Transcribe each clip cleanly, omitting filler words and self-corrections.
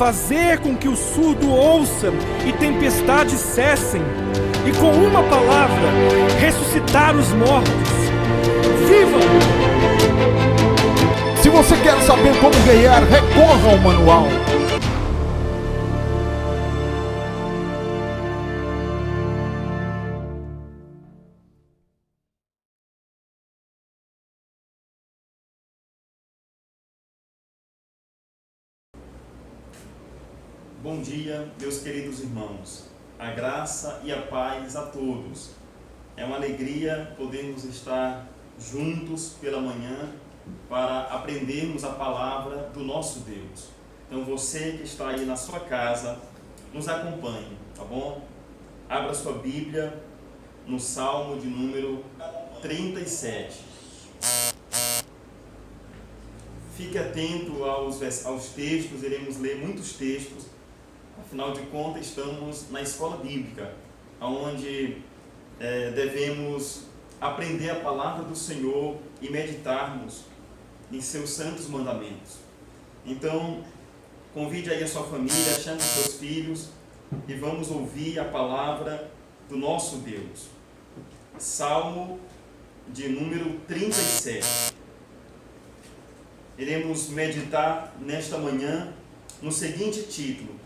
fazer com que o surdo ouça e tempestades cessem, e com uma palavra ressuscitar os mortos. Viva! Se você quer saber como ganhar, recorra ao manual. Bom dia, meus queridos irmãos. A graça e a paz a todos. É uma alegria podermos estar juntos pela manhã para aprendermos a palavra do nosso Deus. Então você que está aí na sua casa, nos acompanhe, tá bom? Abra sua Bíblia no Salmo de número 37. Fique atento aos textos, iremos ler muitos textos. Afinal de contas, estamos na escola bíblica, onde devemos aprender a palavra do Senhor e meditarmos em seus santos mandamentos. Então, convide aí a sua família, chame os seus filhos e vamos ouvir a palavra do nosso Deus. Salmo de número 37. Iremos meditar nesta manhã no seguinte título: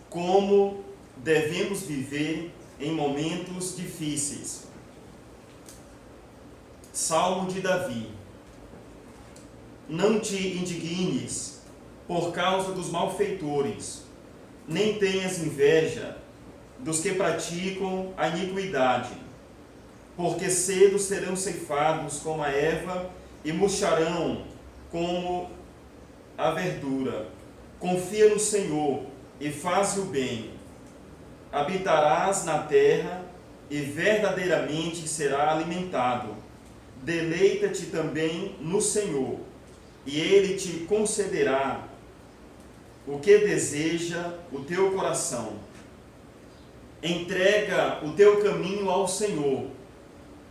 como devemos viver em momentos difíceis. Salmo de Davi. Não te indignes por causa dos malfeitores, nem tenhas inveja dos que praticam a iniquidade, porque cedo serão ceifados como a erva e murcharão como a verdura. Confia no Senhor e faze o bem, habitarás na terra e verdadeiramente será alimentado. Deleita-te também no Senhor, e Ele te concederá o que deseja o teu coração. Entrega o teu caminho ao Senhor,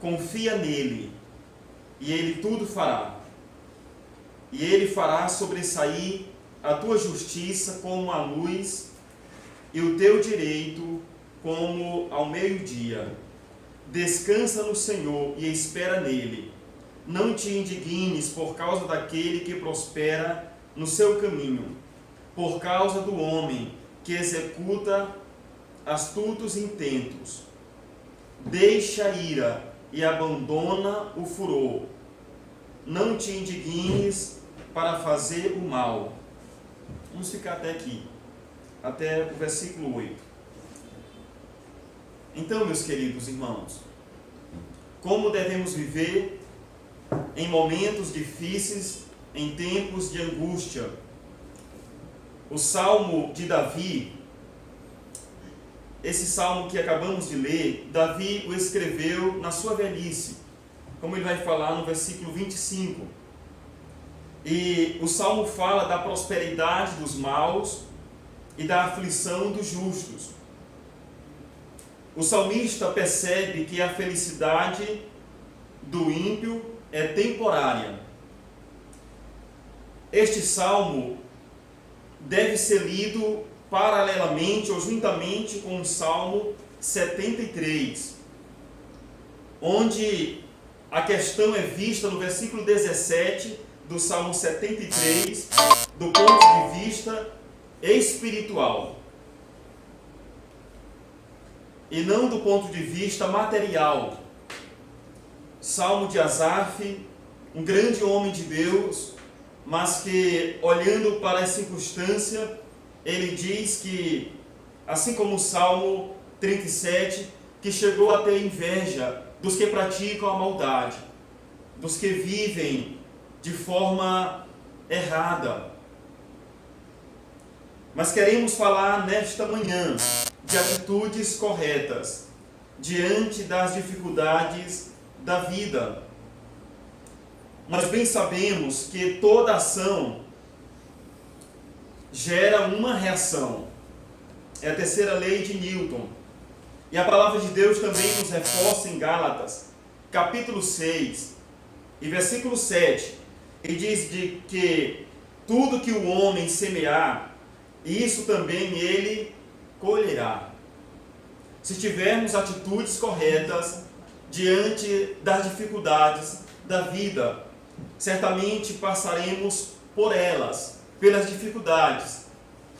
confia nele, e Ele tudo fará. E Ele fará sobressair a tua justiça como a luz e o teu direito como ao meio-dia. Descansa no Senhor e espera nele. Não te indignes por causa daquele que prospera no seu caminho, por causa do homem que executa astutos intentos. Deixa a ira e abandona o furor. Não te indignes para fazer o mal. Vamos ficar até aqui, até o versículo 8. Então, meus queridos irmãos, como devemos viver em momentos difíceis, em tempos de angústia? O Salmo de Davi, esse salmo que acabamos de ler, Davi o escreveu na sua velhice, como ele vai falar no versículo 25. E o Salmo fala da prosperidade dos maus e da aflição dos justos. O salmista percebe que a felicidade do ímpio é temporária. Este salmo deve ser lido paralelamente ou juntamente com o Salmo 73, onde a questão é vista no versículo 17 do Salmo 73, do ponto de vista espiritual, e não do ponto de vista material. Salmo de Asaf, um grande homem de Deus, mas que, olhando para a circunstância, ele diz que, assim como o Salmo 37, que chegou a ter inveja dos que praticam a maldade, dos que vivem de forma errada. Mas queremos falar nesta manhã de atitudes corretas diante das dificuldades da vida. Nós bem sabemos que toda ação gera uma reação. É a terceira lei de Newton. E a palavra de Deus também nos reforça em Gálatas, capítulo 6 e versículo 7. Ele diz que tudo que o homem semear, e isso também ele colherá. Se tivermos atitudes corretas diante das dificuldades da vida, certamente passaremos por elas, pelas dificuldades,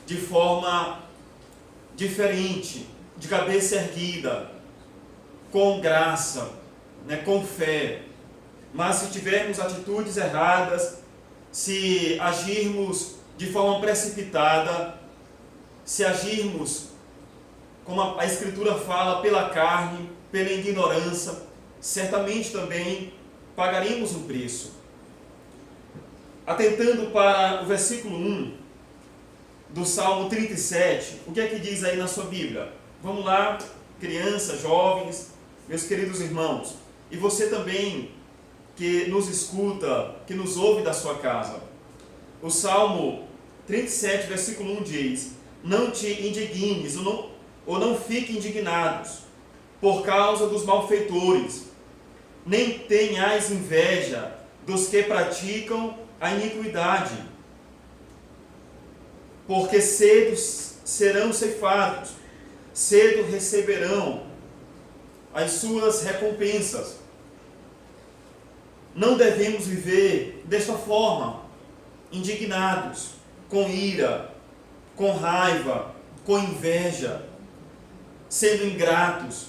de forma diferente, de cabeça erguida, com graça, com fé. Mas se tivermos atitudes erradas, se agirmos de forma precipitada, se agirmos, como a Escritura fala, pela carne, pela ignorância, certamente também pagaremos um preço. Atentando para o versículo 1 do Salmo 37, o que é que diz aí na sua Bíblia? Vamos lá, crianças, jovens, meus queridos irmãos, e você também que nos escuta, que nos ouve da sua casa. O Salmo 37, versículo 1 diz: não te indignes, ou não fique indignados por causa dos malfeitores, nem tenhais inveja dos que praticam a iniquidade, porque cedo serão ceifados, cedo receberão as suas recompensas. Não devemos viver desta forma, indignados, com ira, com raiva, com inveja, sendo ingratos.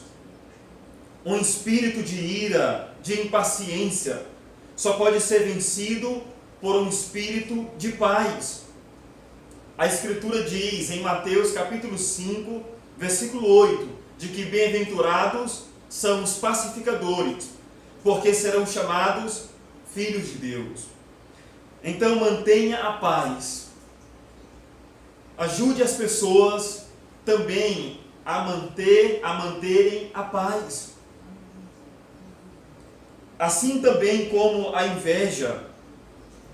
Um espírito de ira, de impaciência, só pode ser vencido por um espírito de paz. A Escritura diz em Mateus capítulo 5, versículo 8, de que bem-aventurados são os pacificadores, porque serão chamados filhos de Deus. Então mantenha a paz. Ajude as pessoas também a manterem a paz. Assim também como a inveja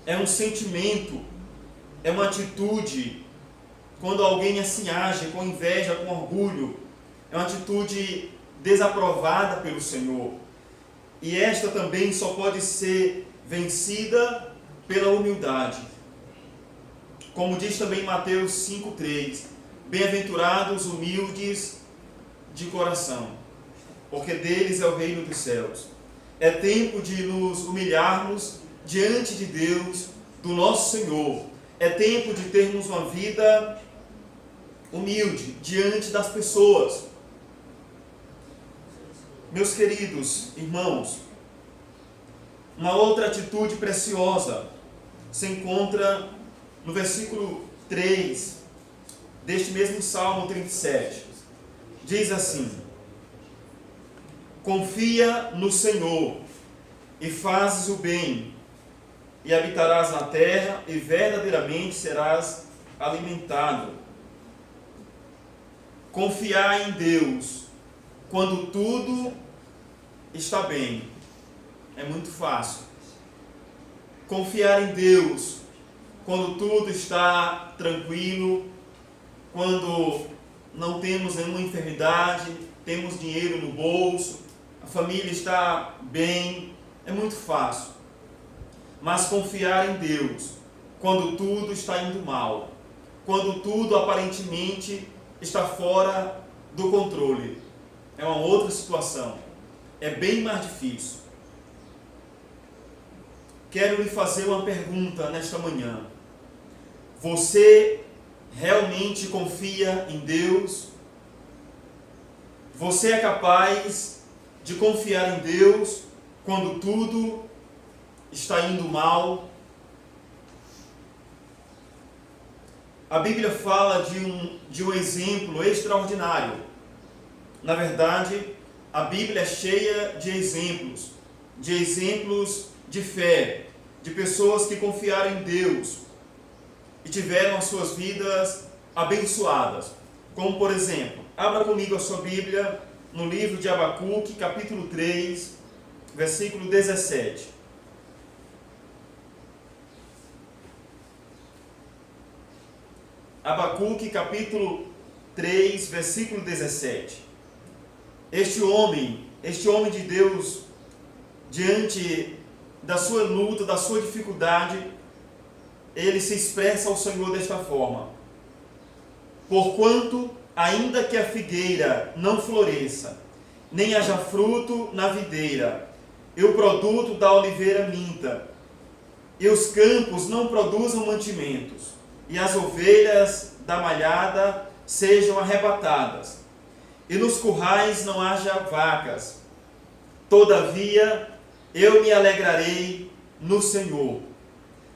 é um sentimento, é uma atitude, quando alguém assim age com inveja, com orgulho, é uma atitude desaprovada pelo Senhor. E esta também só pode ser vencida pela humildade. Como diz também Mateus 5,3, bem-aventurados humildes de coração, porque deles é o reino dos céus. É tempo de nos humilharmos diante de Deus, do nosso Senhor. É tempo de termos uma vida humilde diante das pessoas. Meus queridos irmãos, uma outra atitude preciosa se encontra no versículo 3 deste mesmo Salmo 37. Diz assim: confia no Senhor e fazes o bem, e habitarás na terra, e verdadeiramente serás alimentado. Confiar em Deus quando tudo está bem é muito fácil. Confiar em Deus quando tudo está tranquilo, quando não temos nenhuma enfermidade, temos dinheiro no bolso, a família está bem, é muito fácil. Mas confiar em Deus quando tudo está indo mal, quando tudo aparentemente está fora do controle, é uma outra situação, é bem mais difícil. Quero lhe fazer uma pergunta nesta manhã. Você realmente confia em Deus? Você é capaz de confiar em Deus quando tudo está indo mal? A Bíblia fala de um exemplo extraordinário. Na verdade, a Bíblia é cheia de exemplos de fé, de pessoas que confiaram em Deus e tiveram as suas vidas abençoadas. Como por exemplo, abra comigo a sua Bíblia no livro de Abacuque, capítulo 3, versículo 17. Abacuque, capítulo 3, versículo 17. Este homem de Deus, diante da sua luta, da sua dificuldade, ele se expressa ao Senhor desta forma: Porquanto, ainda que a figueira não floresça, nem haja fruto na videira, e o produto da oliveira minta, e os campos não produzam mantimentos, e as ovelhas da malhada sejam arrebatadas, e nos currais não haja vacas, todavia eu me alegrarei no Senhor,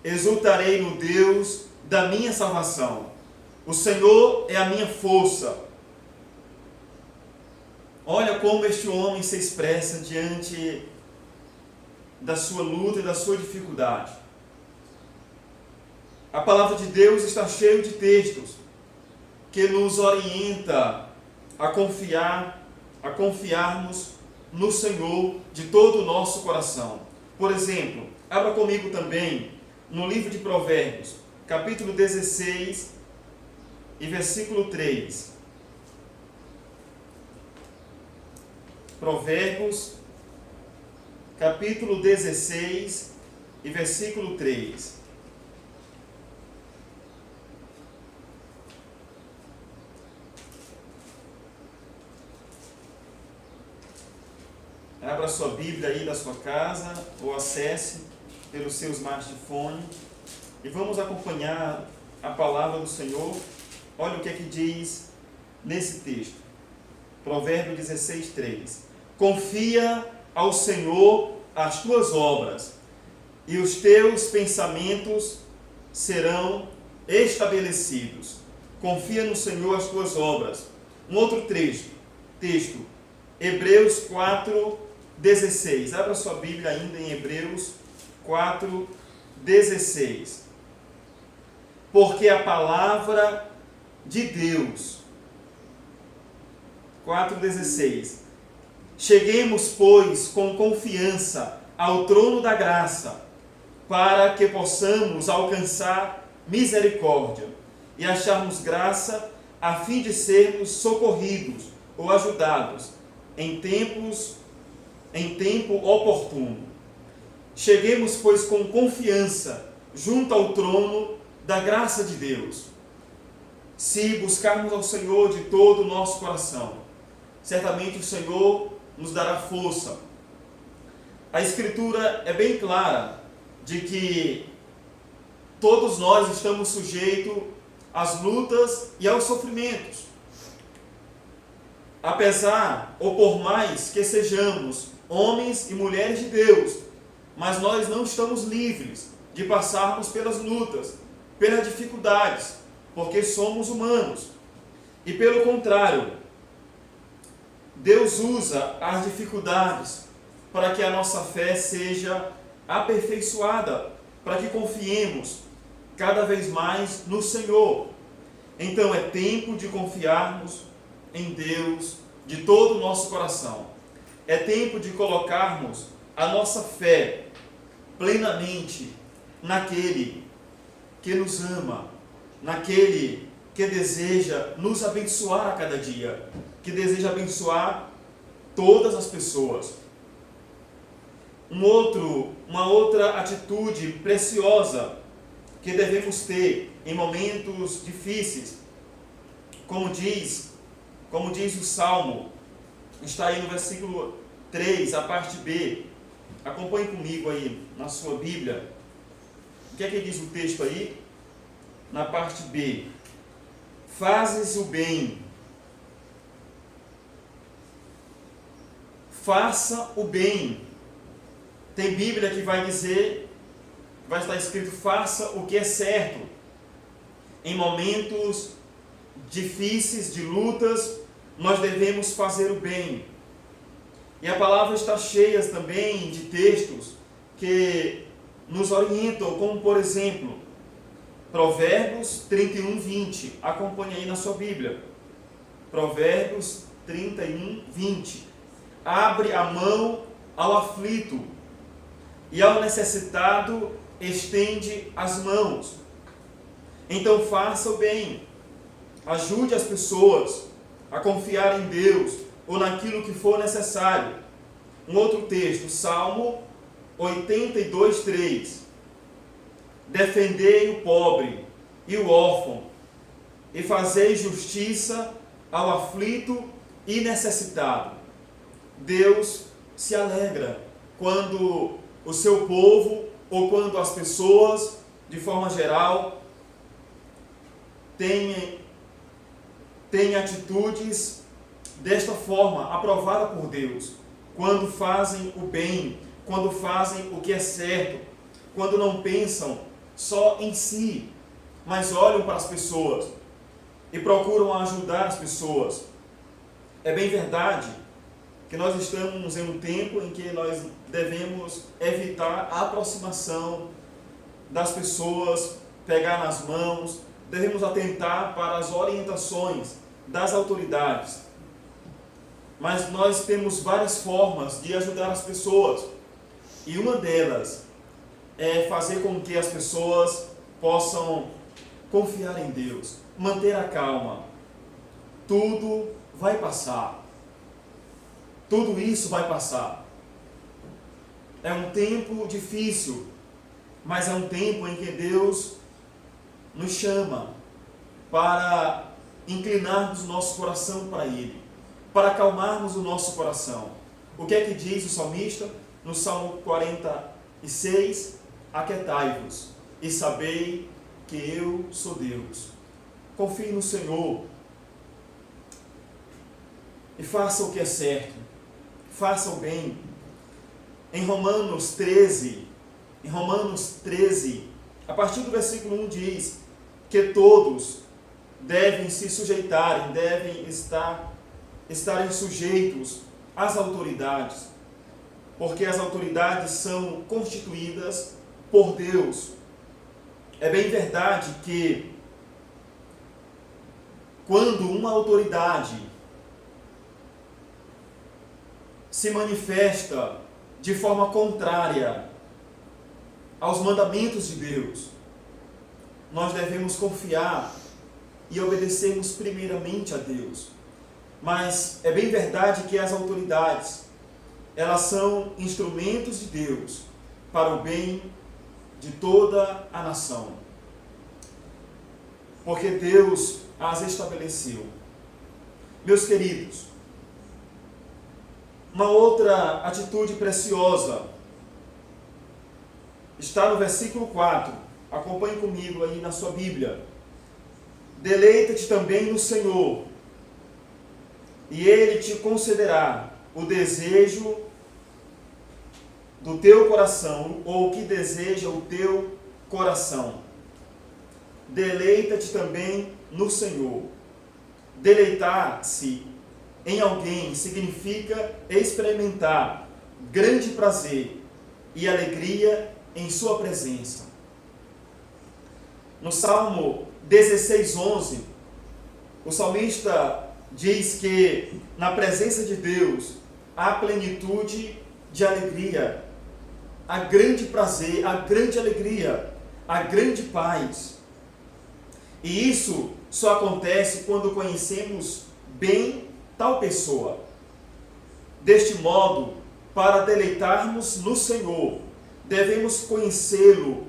exultarei no Deus da minha salvação. O Senhor é a minha força. Olha como este homem se expressa diante da sua luta e da sua dificuldade. A palavra de Deus está cheia de textos que nos orienta a confiarmos no Senhor de todo o nosso coração. Por exemplo, abra comigo também no livro de Provérbios, capítulo 16 e versículo 3. Provérbios, capítulo 16 e versículo 3. Abra sua Bíblia aí da sua casa ou acesse pelo seu smartphone e vamos acompanhar a palavra do Senhor. Olha o que é que diz nesse texto. Provérbio 16, 3. Confia ao Senhor as tuas obras e os teus pensamentos serão estabelecidos. Confia no Senhor as tuas obras. Um outro texto. Hebreus 4, 16. Abra sua Bíblia ainda em Hebreus 4, 16. Porque a palavra de Deus. 4,16. Cheguemos, pois, com confiança ao trono da graça, para que possamos alcançar misericórdia e acharmos graça a fim de sermos socorridos ou ajudados em tempo oportuno. Cheguemos, pois, com confiança junto ao trono da graça de Deus. Se buscarmos ao Senhor de todo o nosso coração, certamente o Senhor nos dará força. A Escritura é bem clara de que todos nós estamos sujeitos às lutas e aos sofrimentos. Apesar ou por mais que sejamos homens e mulheres de Deus, mas nós não estamos livres de passarmos pelas lutas, pelas dificuldades, porque somos humanos. E pelo contrário, Deus usa as dificuldades para que a nossa fé seja aperfeiçoada, para que confiemos cada vez mais no Senhor. Então é tempo de confiarmos em Deus de todo o nosso coração. É tempo de colocarmos a nossa fé plenamente naquele que nos ama, naquele que deseja nos abençoar a cada dia, que deseja abençoar todas as pessoas. Uma outra atitude preciosa que devemos ter em momentos difíceis, como diz o Salmo, está aí no versículo 3, a parte B. Acompanhe comigo aí na sua Bíblia. O que é que diz o texto aí? Na parte B. Fazes o bem. Faça o bem. Tem Bíblia que vai dizer, vai estar escrito, faça o que é certo. Em momentos difíceis, de lutas, nós devemos fazer o bem. E a palavra está cheia também de textos que nos orientam, como por exemplo, Provérbios 31, 20. Acompanhe aí na sua Bíblia. Provérbios 31, 20. Abre a mão ao aflito e ao necessitado estende as mãos. Então faça o bem. Ajude as pessoas a confiar em Deus ou naquilo que for necessário. Um outro texto, Salmo 82, 3. Defendei o pobre e o órfão, e fazei justiça ao aflito e necessitado. Deus se alegra quando o seu povo, ou quando as pessoas, de forma geral, têm atitudes desta forma, aprovada por Deus, quando fazem o bem, quando fazem o que é certo, quando não pensam só em si, mas olham para as pessoas e procuram ajudar as pessoas. É bem verdade que nós estamos em um tempo em que nós devemos evitar a aproximação das pessoas, pegar nas mãos, devemos atentar para as orientações das autoridades. Mas nós temos várias formas de ajudar as pessoas, e uma delas é fazer com que as pessoas possam confiar em Deus, manter a calma. Tudo vai passar. Tudo isso vai passar. É um tempo difícil, mas é um tempo em que Deus nos chama para inclinarmos o nosso coração para Ele, para acalmarmos o nosso coração. O que é que diz o salmista no Salmo 46? Aquietai-vos e sabei que eu sou Deus. Confie no Senhor e faça o que é certo, faça o bem. Em Romanos 13, a partir do versículo 1 diz que todos devem se sujeitarem, devem estarem sujeitos às autoridades, porque as autoridades são constituídas por Deus. É bem verdade que quando uma autoridade se manifesta de forma contrária aos mandamentos de Deus, nós devemos confiar e obedecermos primeiramente a Deus. Mas é bem verdade que as autoridades, elas são instrumentos de Deus para o bem de toda a nação, porque Deus as estabeleceu. Meus queridos, uma outra atitude preciosa está no versículo 4. Acompanhe comigo aí na sua Bíblia. Deleita-te também no Senhor, e Ele te concederá o desejo do teu coração, ou o que deseja o teu coração. Deleita-te também no Senhor. Deleitar-se em alguém significa experimentar grande prazer e alegria em sua presença. No Salmo 16:11, o salmista diz que na presença de Deus há plenitude de alegria, há grande prazer, há grande alegria, há grande paz. E isso só acontece quando conhecemos bem tal pessoa. Deste modo, para deleitarmos no Senhor, devemos conhecê-lo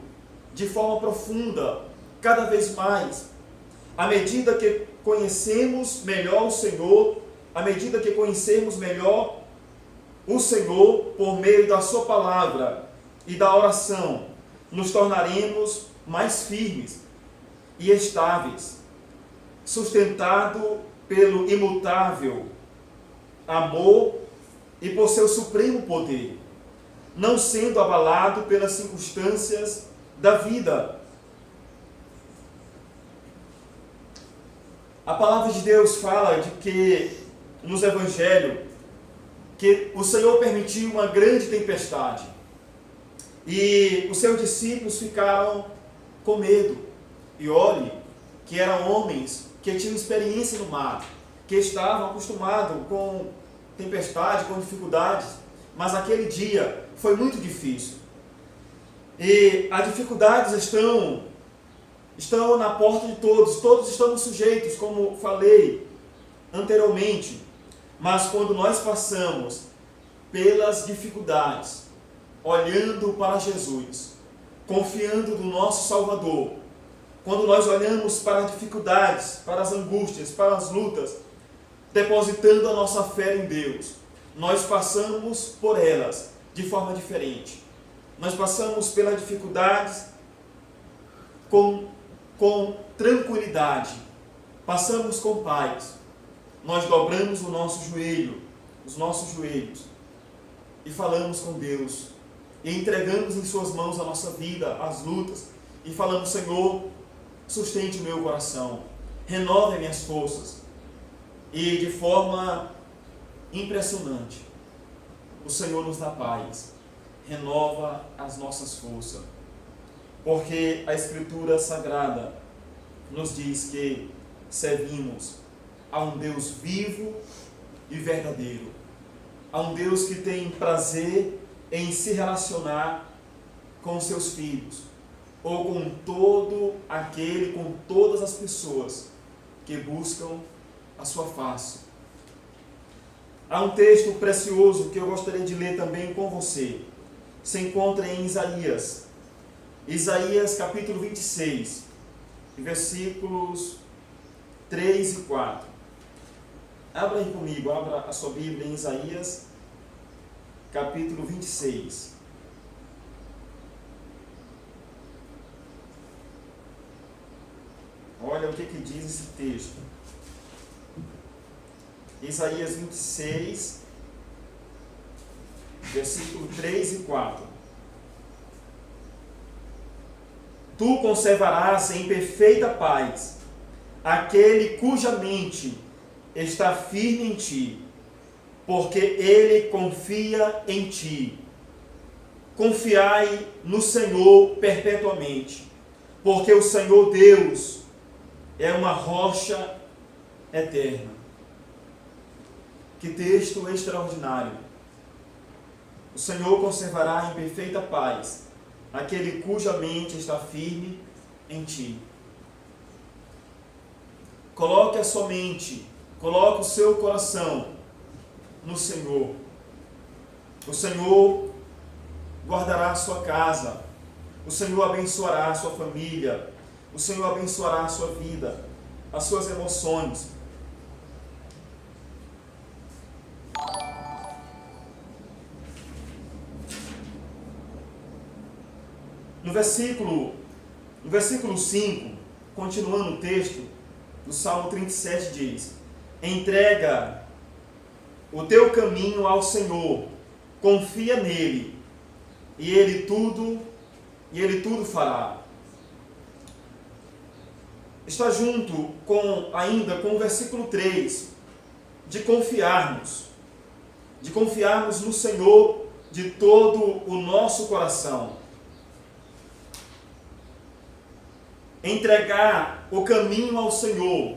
de forma profunda, cada vez mais. À medida que conhecemos melhor o Senhor, à medida que conhecermos melhor o Senhor por meio da sua palavra e da oração, nos tornaremos mais firmes e estáveis, sustentado pelo imutável amor e por seu supremo poder, não sendo abalado pelas circunstâncias da vida. A palavra de Deus fala de que, nos Evangelhos, que o Senhor permitiu uma grande tempestade e os seus discípulos ficaram com medo. E olhe que eram homens que tinham experiência no mar, que estavam acostumados com tempestade, com dificuldades, mas aquele dia foi muito difícil. E as dificuldades estão na porta de todos estamos sujeitos, como falei anteriormente. Mas quando nós passamos pelas dificuldades, olhando para Jesus, confiando no nosso Salvador, quando nós olhamos para as dificuldades, para as angústias, para as lutas, depositando a nossa fé em Deus, nós passamos por elas de forma diferente. Nós passamos pelas dificuldades com tranquilidade, passamos com paz. Nós dobramos o nosso joelho, os nossos joelhos, e falamos com Deus, e entregamos em suas mãos a nossa vida, as lutas, e falamos: Senhor, sustente o meu coração, renove as minhas forças. E de forma impressionante, o Senhor nos dá paz, renova as nossas forças, porque a Escritura Sagrada nos diz que servimos a um Deus vivo e verdadeiro, a um Deus que tem prazer em se relacionar com seus filhos, ou com com todas as pessoas que buscam a sua face. Há um texto precioso que eu gostaria de ler também com você. Se encontra em Isaías capítulo 26, versículos 3 e 4. Abra aí comigo, abra a sua Bíblia em Isaías capítulo 26. Olha o que diz esse texto. Isaías 26, versículo 3 e 4. Tu conservarás em perfeita paz aquele cuja mente está firme em ti, porque ele confia em ti. Confiai no Senhor perpetuamente, porque o Senhor Deus é uma rocha eterna. Que texto extraordinário! O Senhor conservará em perfeita paz aquele cuja mente está firme em ti. Coloque a sua mente, coloque o seu coração no Senhor. O Senhor guardará a sua casa. O Senhor abençoará a sua família. O Senhor abençoará a sua vida, as suas emoções. No versículo 5, continuando o texto, do Salmo 37 diz: entrega o teu caminho ao Senhor, confia nele, e ele tudo fará. Está junto ainda com o versículo 3, de confiarmos no Senhor de todo o nosso coração. Entregar o caminho ao Senhor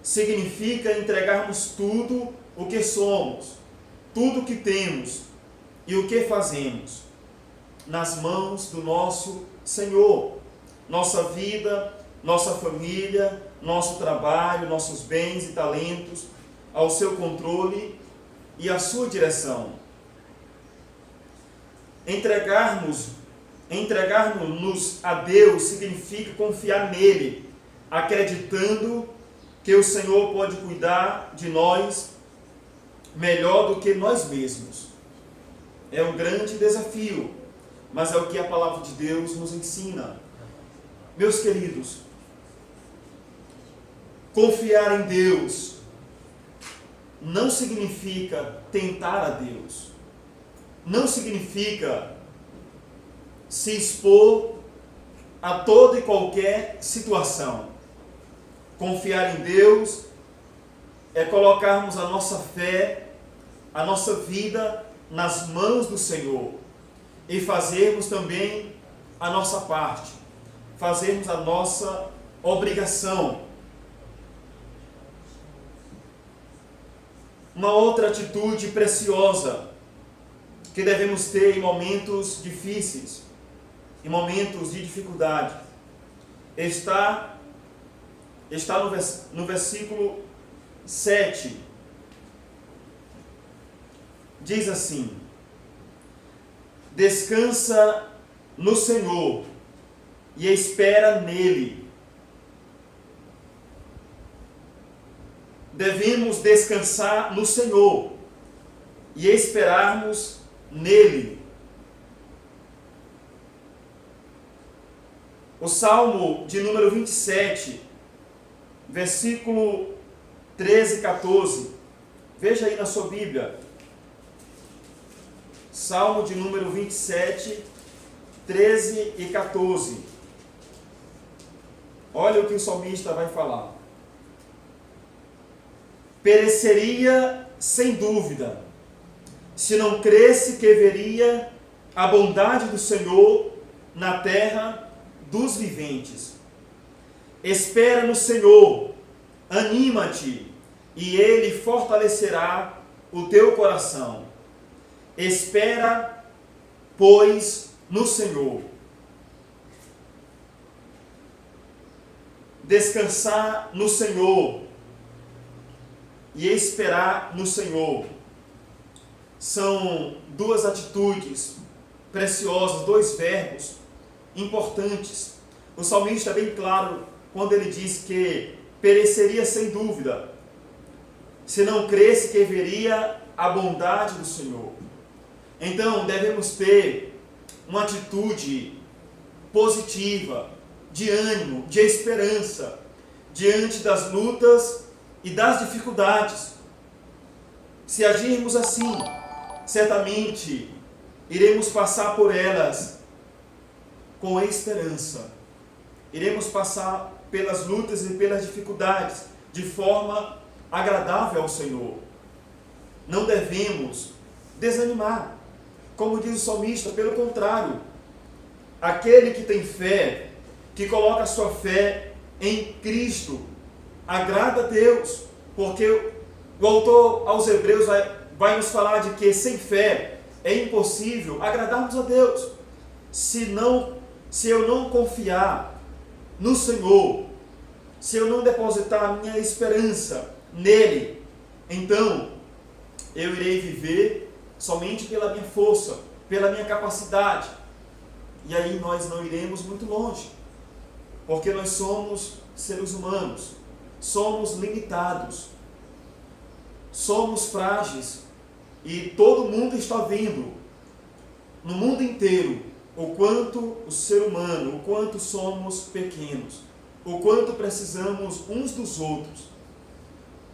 significa entregarmos tudo o que somos, tudo o que temos e o que fazemos nas mãos do nosso Senhor. Nossa vida, nossa família, nosso trabalho, nossos bens e talentos ao seu controle e à sua direção. Entregarmos-nos a Deus significa confiar nele, acreditando que o Senhor pode cuidar de nós melhor do que nós mesmos. É um grande desafio, mas é o que a palavra de Deus nos ensina. Meus queridos, confiar em Deus não significa tentar a Deus, não significa se expor a toda e qualquer situação. Confiar em Deus é colocarmos a nossa fé, a nossa vida nas mãos do Senhor e fazermos também a nossa parte, fazermos a nossa obrigação. Uma outra atitude preciosa que devemos ter em momentos difíceis, em momentos de dificuldade, está no versículo 7. Diz assim: descansa no Senhor e espera nele, devemos descansar no Senhor e esperarmos nele. O Salmo de número 27, versículo 13 e 14. Veja aí na sua Bíblia. Salmo de número 27, 13 e 14. Olha o que o salmista vai falar. Pereceria sem dúvida, se não cresse que veria a bondade do Senhor na terra dos viventes. Espera no Senhor, anima-te, e Ele fortalecerá o teu coração. Espera, pois, no Senhor. Descansar no Senhor e esperar no Senhor são duas atitudes preciosas, dois verbos importantes. O salmista é bem claro quando ele diz que pereceria sem dúvida, se não cresce que veria a bondade do Senhor. Então devemos ter uma atitude positiva, de ânimo, de esperança, diante das lutas e das dificuldades. Se agirmos assim, certamente iremos passar por elas com esperança. Iremos passar pelas lutas e pelas dificuldades de forma agradável ao Senhor. Não devemos desanimar. Como diz o salmista, pelo contrário, aquele que tem fé, que coloca a sua fé em Cristo, agrada a Deus, porque o autor aos Hebreus vai nos falar de que sem fé é impossível agradarmos a Deus. Se eu não confiar no Senhor, se eu não depositar a minha esperança nele, então eu irei viver somente pela minha força, pela minha capacidade. E aí nós não iremos muito longe, porque nós somos seres humanos, somos limitados, somos frágeis, e todo mundo está vendo, no mundo inteiro, o quanto o ser humano, o quanto somos pequenos, o quanto precisamos uns dos outros,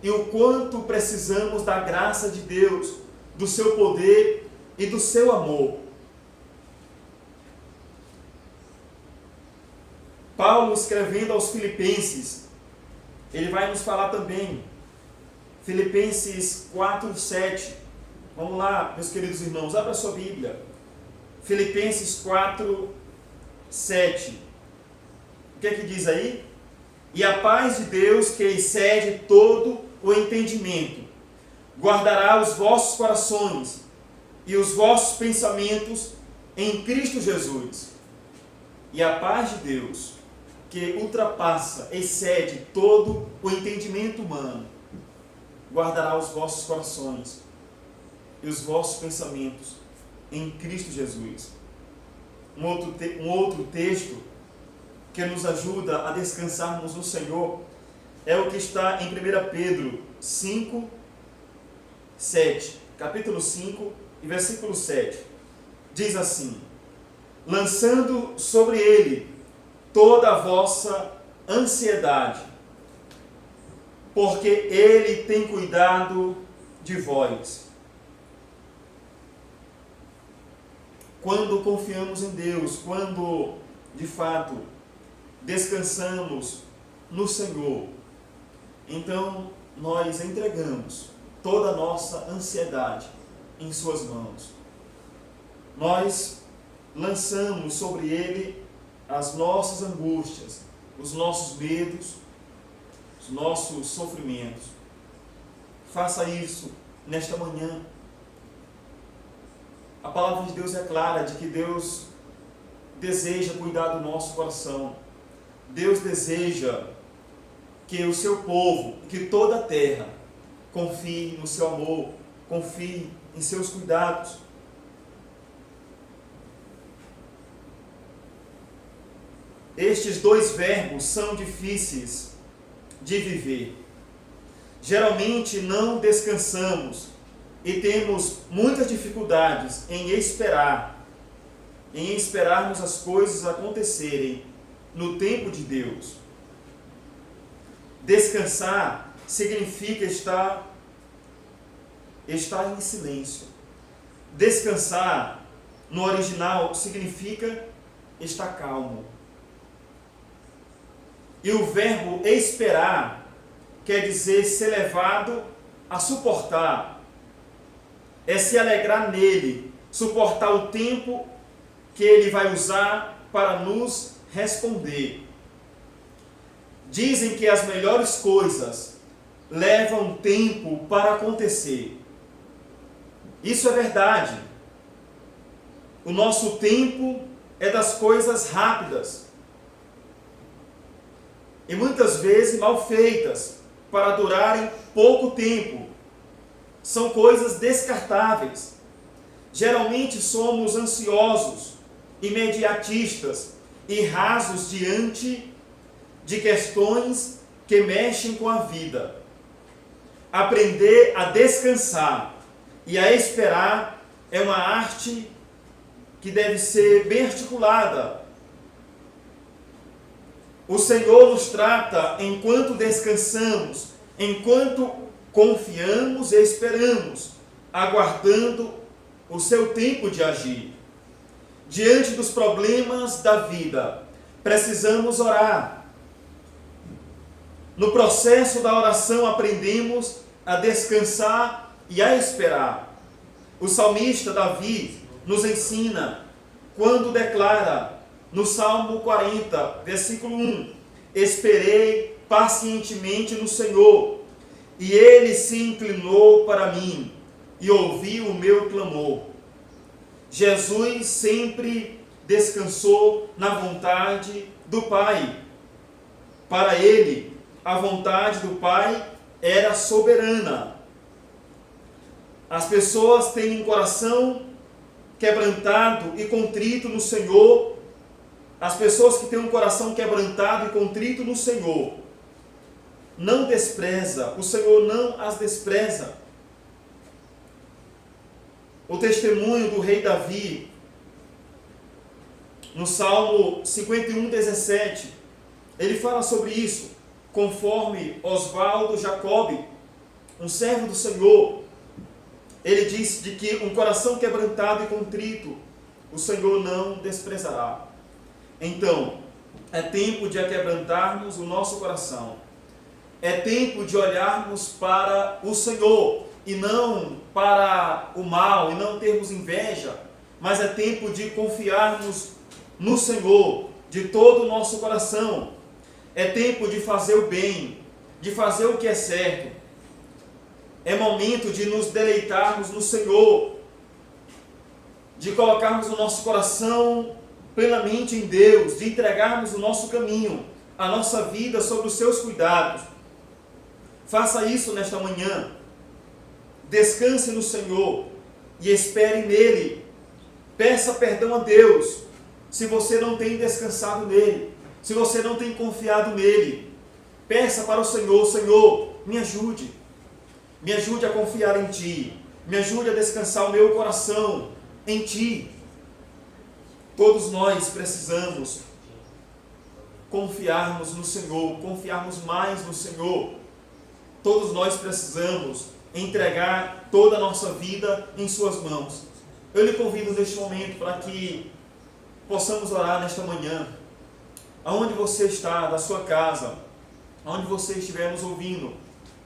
e o quanto precisamos da graça de Deus, do seu poder e do seu amor. Paulo, escrevendo aos Filipenses, ele vai nos falar também, Filipenses 4, 7. Vamos lá, meus queridos irmãos, abra a sua Bíblia. Filipenses 4, 7. O que é que diz aí? E a paz de Deus, que excede todo o entendimento, guardará os vossos corações e os vossos pensamentos em Cristo Jesus. E a paz de Deus, que ultrapassa, excede todo o entendimento humano, guardará os vossos corações e os vossos pensamentos em Cristo Jesus. Um outro texto que nos ajuda a descansarmos no Senhor é o que está em 1 Pedro 5, 7. Capítulo 5 e versículo 7. Diz assim: lançando sobre ele toda a vossa ansiedade, porque ele tem cuidado de vós. Quando confiamos em Deus, quando de fato descansamos no Senhor, então nós entregamos toda a nossa ansiedade em suas mãos. Nós lançamos sobre ele as nossas angústias, os nossos medos, os nossos sofrimentos. Faça isso nesta manhã. A palavra de Deus é clara de que Deus deseja cuidar do nosso coração. Deus deseja que o seu povo, que toda a terra, confie no seu amor, confie em seus cuidados. Estes dois verbos são difíceis de viver. geralmente não descansamos e temos muitas dificuldades em esperarmos as coisas acontecerem no tempo de Deus. Descansar significa estar em silêncio. Descansar, no original, significa estar calmo. E o verbo esperar quer dizer ser levado a suportar. É se alegrar nele, suportar o tempo que ele vai usar para nos responder. Dizem que as melhores coisas levam tempo para acontecer. Isso é verdade. O nosso tempo é das coisas rápidas e muitas vezes mal feitas para durarem pouco tempo. São coisas descartáveis. Geralmente somos ansiosos, imediatistas e rasos diante de questões que mexem com a vida. Aprender a descansar e a esperar é uma arte que deve ser bem articulada. O Senhor nos trata enquanto descansamos, enquanto confiamos e esperamos, aguardando o seu tempo de agir. Diante dos problemas da vida, precisamos orar. No processo da oração, aprendemos a descansar e a esperar. O salmista Davi nos ensina quando declara no Salmo 40, versículo 1: esperei pacientemente no Senhor, e ele se inclinou para mim e ouviu o meu clamor. Jesus sempre descansou na vontade do Pai. Para ele, a vontade do Pai era soberana. As pessoas têm um coração quebrantado e contrito no Senhor. As pessoas que têm um coração quebrantado e contrito no Senhor, não despreza, o Senhor não as despreza. O testemunho do rei Davi, no Salmo 51, 17, ele fala sobre isso, conforme Osvaldo Jacob, um servo do Senhor. Ele diz de que um coração quebrantado e contrito, o Senhor não desprezará. Então, é tempo de aquebrantarmos o nosso coração. É tempo de olharmos para o Senhor e não para o mal, e não termos inveja, mas é tempo de confiarmos no Senhor de todo o nosso coração. É tempo de fazer o bem, de fazer o que é certo. É momento de nos deleitarmos no Senhor, de colocarmos o nosso coração plenamente em Deus, de entregarmos o nosso caminho, a nossa vida sob os seus cuidados. Faça isso nesta manhã. Descanse no Senhor e espere nele. Peça perdão a Deus se você não tem descansado nele, se você não tem confiado nele. Peça para o Senhor: Senhor, me ajude a confiar em Ti, me ajude a descansar o meu coração em Ti. Todos nós precisamos confiarmos no Senhor, confiarmos mais no Senhor. Todos nós precisamos entregar toda a nossa vida em Suas mãos. Eu lhe convido neste momento para que possamos orar nesta manhã. Aonde você está, da sua casa, aonde você estiver nos ouvindo,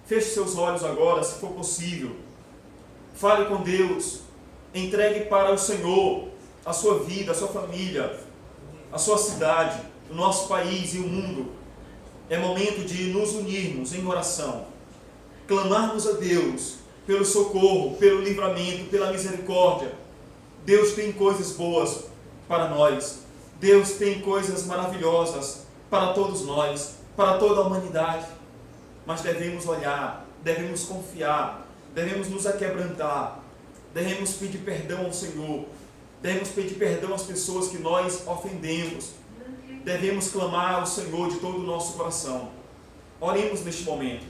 feche seus olhos agora, se for possível. Fale com Deus, entregue para o Senhor a sua vida, a sua família, a sua cidade, o nosso país e o mundo. É momento de nos unirmos em oração, clamarmos a Deus pelo socorro, pelo livramento, pela misericórdia. Deus tem coisas boas para nós. Deus tem coisas maravilhosas para todos nós, para toda a humanidade. Mas devemos olhar, devemos confiar, devemos nos aquebrantar, devemos pedir perdão ao Senhor, devemos pedir perdão às pessoas que nós ofendemos, devemos clamar ao Senhor de todo o nosso coração. Oremos neste momento.